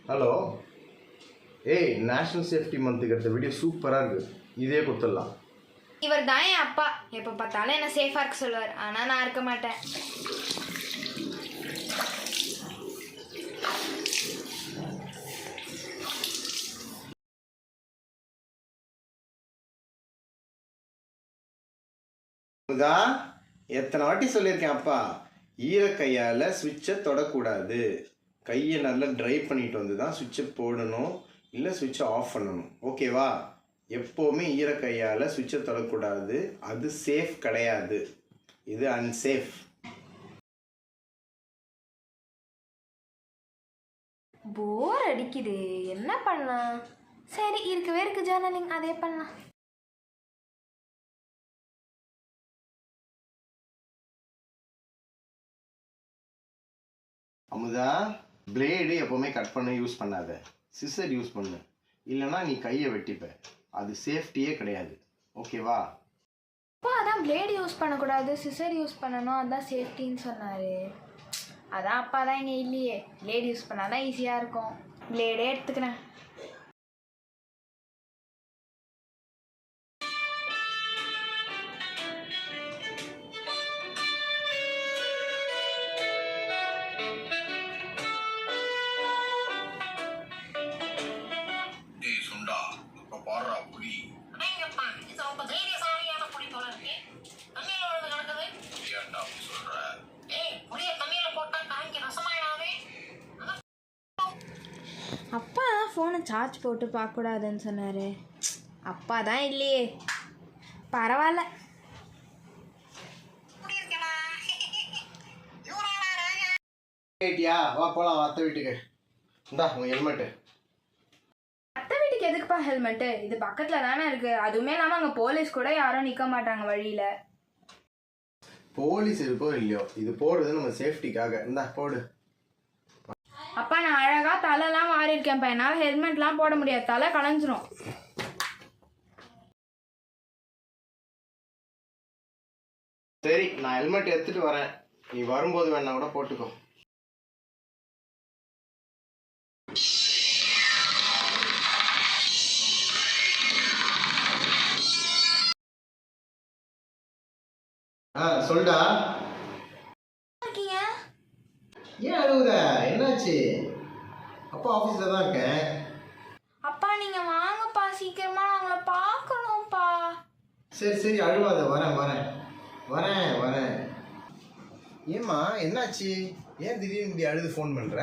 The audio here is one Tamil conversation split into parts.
ஹலோ. ஏய், நேஷனல் சேஃப்டி மந்த்துக்கு எடுத்த வீடியோ சூப்பராக இருக்குது. இதே கொடுத்துடலாம். இவர் தான் என் அப்பா. எப்போ பார்த்தாலும் என்ன சேஃபாக இருக்க சொல்லுவார். ஆனால் நான் இருக்க மாட்டேன். எத்தனை வாட்டி சொல்லியிருக்கேன் அப்பா, ஈர கையால் சுவிட்சை தொடக்கூடாது. கையை நல்லா ட்ரை பண்ணிட்டு வந்து தான் சுவிட்சை போடணும், இல்லை சுவிட்சை ஆஃப் பண்ணணும். ஓகேவா? எப்போவுமே ஈர கையால் சுவிட்சை தொடக்கூடாது. அது சேஃப் கிடையாது, இது அன்சேஃப். போர் அடிக்குது, என்ன பண்ணலாம்? சரி, இருக்கவே இருக்கு ஜேர்னலிங், அதே பண்ணலாம். அமுதா, பிளேடு எப்போவுமே கட் பண்ண யூஸ் பண்ணாத, சிசர் யூஸ் பண்ணு. இல்லைன்னா நீ கையை வெட்டிப்ப. அது சேஃப்டியே கிடையாது. ஓகேவா? அப்பா அதான் பிளேடு யூஸ் பண்ணக்கூடாது, சிசர் யூஸ் பண்ணணும், அதான் சேஃப்டின்னு சொன்னார். அதான் அப்பா தான் இங்கே இல்லையே. பிளேடு யூஸ் பண்ணால் தான் ஈஸியாக இருக்கும். பிளேடே எடுத்துக்கிறேன். அப்பா தான் ஃபோனை சார்ஜ் போட்டு பார்க்கக்கூடாதுன்னு சொன்னார். அப்பா தான் இல்லையே. பரவாயில்ல. வா போலாம் அத்தை வீட்டுக்கு. இந்தா உன் ஹெல்மெட்டு. அத்தை வீட்டுக்கு எதுக்குப்பா ஹெல்மெட்டு? இது பக்கத்தில் தானே இருக்குது. அதுவுமே இல்லாமல் அங்கே போலீஸ் கூட யாரும் நிற்க மாட்டாங்க வழியில். போலீஸ் இருக்கோ இல்லையோ, இது போடுறது நம்ம சேஃப்டிக்காக. இந்தா போடு. அப்பா நான் அழகாக தலைலாம் மாறியிருக்கேன்ப்பா. என்னால் ஹெல்மெட்லாம் போட முடியாது, தலை களைஞ்சிரும். சரி, நான் ஹெல்மெட் எடுத்துட்டு வரேன். நீ வரும்போது வேணா கூட போட்டுக்கோ. சொல்டா. இருக்கீங்க? ஏன் அழுகுற? என்னாச்சு? அப்பா ஆஃபீஸில் தான் இருக்கேன். அப்பா நீங்கள் வாங்கப்பா, சீக்கிரமாக நான் உங்களை பார்க்கணும்ப்பா. சரி சரி, அழுவாத. வரேன் வரேன் வரேன் வரேன். ஏம்மா என்னாச்சு? ஏன் திடீர்னு இப்படி அழுது ஃபோன் பண்ணுற?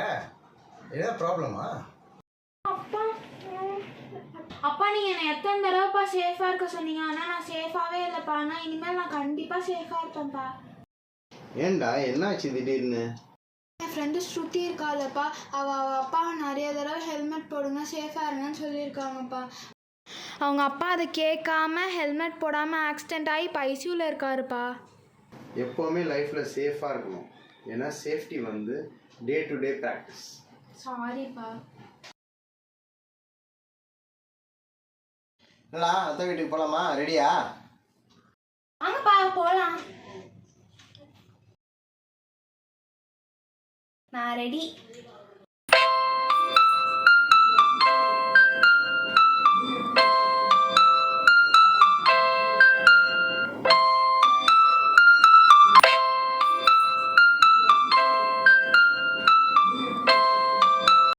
ஏதாவது ப்ராப்ளமா? அப்பா அப்பா நீங்கள் என்னை எத்தனை தடவைப்பா சேஃபாக இருக்க சொன்னீங்க, ஆனால் நான் சேஃபாகவே இல்லைப்பா. ஆனால் இனிமேல் நான் கண்டிப்பாக சேஃபாக இருப்பேன்ப்பா. ஏண்டா என்னாச்சு திடீர்னு? என் ஃப்ரெண்டு ஸ்ருதி இருக்காளப்பா, அவள் அப்பாவை நிறைய தடவை ஹெல்மெட் போடுங்க, சேஃபாக இருங்கன்னு சொல்லியிருக்காங்கப்பா. அவங்க அப்பா அதை கேட்காம ஹெல்மெட் போடாமல் ஆக்சிடென்ட் ஆகி இப்போ ஐசியூவில் இருக்காருப்பா. எப்போவுமே லைஃப்பில் சேஃபாக இருக்கணும். ஏன்னா சேஃப்டி வந்து டே டு டே ப்ராக்டிஸ். சாரிப்பா. என்னடா அத்தை வீட்டுக்கு போகலாமா? ரெடியா? வாங்கப்பா போகலாம். நான் ரெடி.